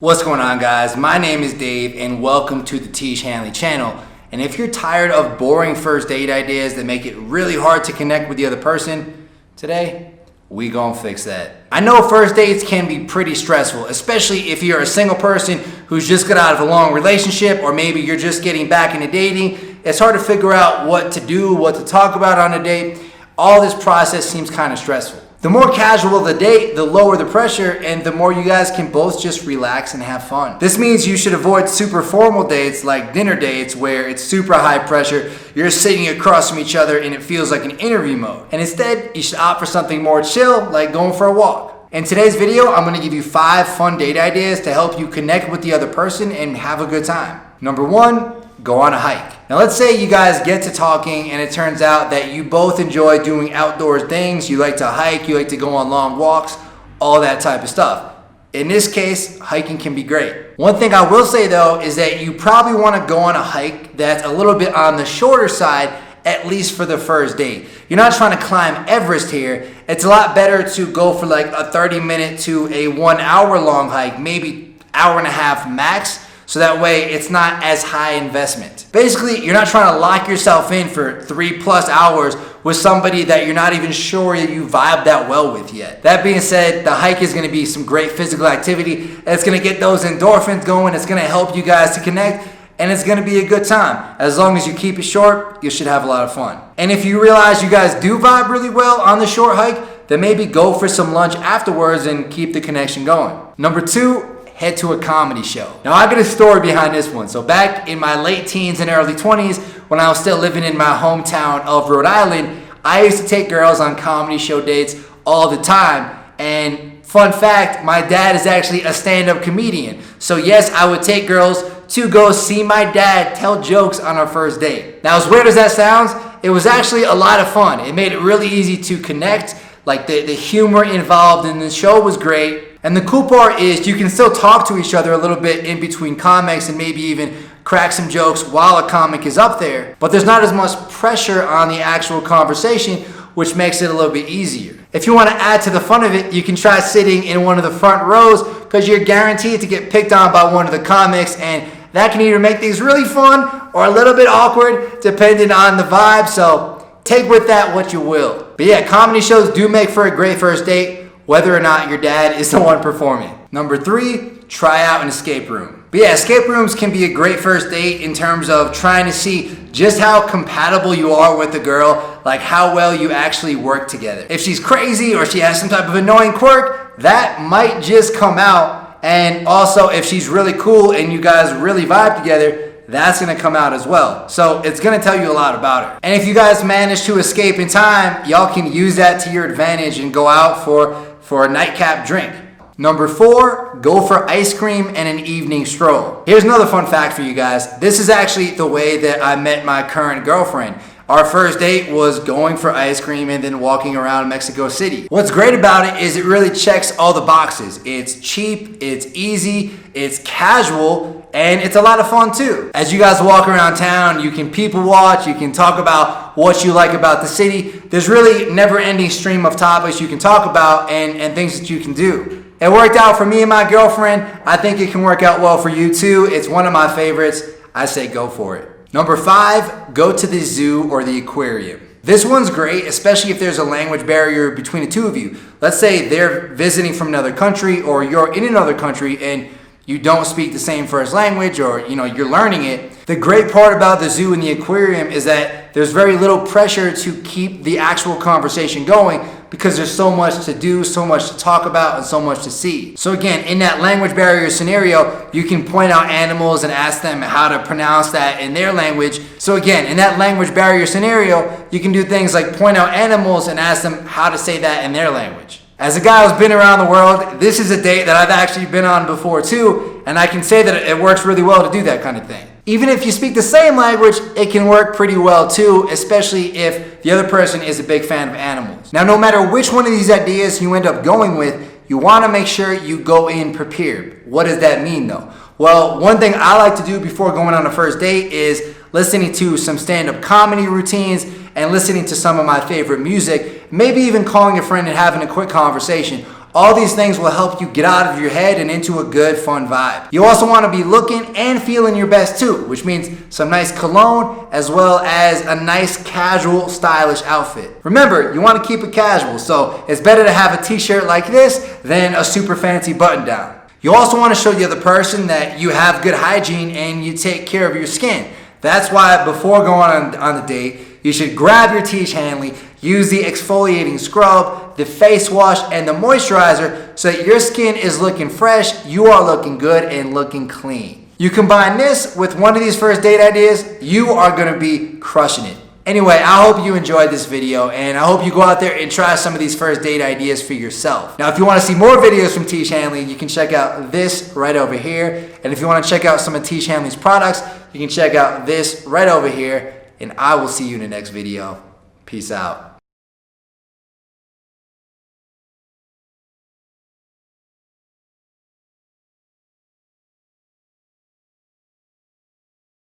What's going on, guys? My name is Dave and welcome to the Tiege Hanley channel. And if you're tired of boring first date ideas that make it really hard to connect with the other person, today we gonna fix that. I know first dates can be pretty stressful, especially if you're a single person who's just got out of a long relationship, or maybe you're just getting back into dating. It's hard to figure out what to do, what to talk about on a date. All this process seems kind of stressful. The more casual the date, the lower the pressure, and the more you guys can both just relax and have fun. This means you should avoid super formal dates like dinner dates where it's super high pressure, you're sitting across from each other and it feels like an interview mode. And instead, you should opt for something more chill, like going for a walk. In today's video, I'm gonna give you 5 fun date ideas to help you connect with the other person and have a good time. Number 1, go on a hike. Now let's say you guys get to talking and it turns out that you both enjoy doing outdoor things. You like to hike, you like to go on long walks, all that type of stuff. In this case, hiking can be great. One thing I will say though is that you probably want to go on a hike that's a little bit on the shorter side, at least for the first date. You're not trying to climb Everest here. It's a lot better to go for like a 30-minute to a 1 hour long hike, maybe hour and a half max. So that way it's not as high investment. Basically, you're not trying to lock yourself in for 3+ hours with somebody that you're not even sure that you vibe that well with yet. That being said, the hike is gonna be some great physical activity. It's gonna get those endorphins going. It's gonna help you guys to connect, and it's gonna be a good time. As long as you keep it short, you should have a lot of fun. And if you realize you guys do vibe really well on the short hike, then maybe go for some lunch afterwards and keep the connection going. Number 2, head to a comedy show. Now I got a story behind this one. So back in my late teens and early 20s, when I was still living in my hometown of Rhode Island, I used to take girls on comedy show dates all the time. And fun fact, my dad is actually a stand-up comedian. So yes, I would take girls to go see my dad tell jokes on our first date. Now as weird as that sounds, it was actually a lot of fun. It made it really easy to connect. Like the humor involved in the show was great. And the cool part is you can still talk to each other a little bit in between comics and maybe even crack some jokes while a comic is up there. But there's not as much pressure on the actual conversation, which makes it a little bit easier. If you want to add to the fun of it, you can try sitting in one of the front rows because you're guaranteed to get picked on by one of the comics, and that can either make things really fun or a little bit awkward depending on the vibe. So take with that what you will. But yeah, comedy shows do make for a great first date, whether or not your dad is the one performing. Number 3, try out an escape room. But yeah, escape rooms can be a great first date in terms of trying to see just how compatible you are with the girl, like how well you actually work together. If she's crazy or she has some type of annoying quirk, that might just come out. And also if she's really cool and you guys really vibe together, that's gonna come out as well. So it's gonna tell you a lot about her. And if you guys manage to escape in time, y'all can use that to your advantage and go out for a nightcap drink. Number 4, go for ice cream and an evening stroll. Here's another fun fact for you guys. This is actually the way that I met my current girlfriend. Our first date was going for ice cream and then walking around Mexico City. What's great about it is it really checks all the boxes. It's cheap, it's easy, it's casual, and it's a lot of fun too. As you guys walk around town, you can people watch, you can talk about what you like about the city. There's really never-ending stream of topics you can talk about and things that you can do. It worked out for me and my girlfriend. I think it can work out well for you too. It's one of my favorites. I say go for it. Number 5, go to the zoo or the aquarium. This one's great, especially if there's a language barrier between the two of you. Let's say they're visiting from another country or you're in another country and you don't speak the same first language, or you're learning it. The great part about the zoo and the aquarium is that there's very little pressure to keep the actual conversation going because there's so much to do, so much to talk about, and so much to see. So again, in that language barrier scenario, you can point out animals and ask them how to pronounce that in their language. So again, in that language barrier scenario, you can do things like point out animals and ask them how to say that in their language. As a guy who's been around the world, this is a date that I've actually been on before too, and I can say that it works really well to do that kind of thing. Even if you speak the same language, it can work pretty well too, especially if the other person is a big fan of animals. Now, no matter which one of these ideas you end up going with, you want to make sure you go in prepared. What does that mean though? Well, one thing I like to do before going on a first date is listening to some stand-up comedy routines and listening to some of my favorite music, maybe even calling a friend and having a quick conversation. All these things will help you get out of your head and into a good, fun vibe. You also want to be looking and feeling your best too, which means some nice cologne as well as a nice casual, stylish outfit. Remember, you want to keep it casual, so it's better to have a t-shirt like this than a super fancy button down. You also want to show the other person that you have good hygiene and you take care of your skin. That's why before going on the date, you should grab your Tiege Hanley, use the exfoliating scrub, the face wash, and the moisturizer so that your skin is looking fresh, you are looking good, and looking clean. You combine this with one of these first date ideas, you are going to be crushing it. Anyway, I hope you enjoyed this video, and I hope you go out there and try some of these first date ideas for yourself. Now, if you want to see more videos from Tiege Hanley, you can check out this right over here. And if you want to check out some of Tiege Hanley's products, you can check out this right over here. And I will see you in the next video. Peace out.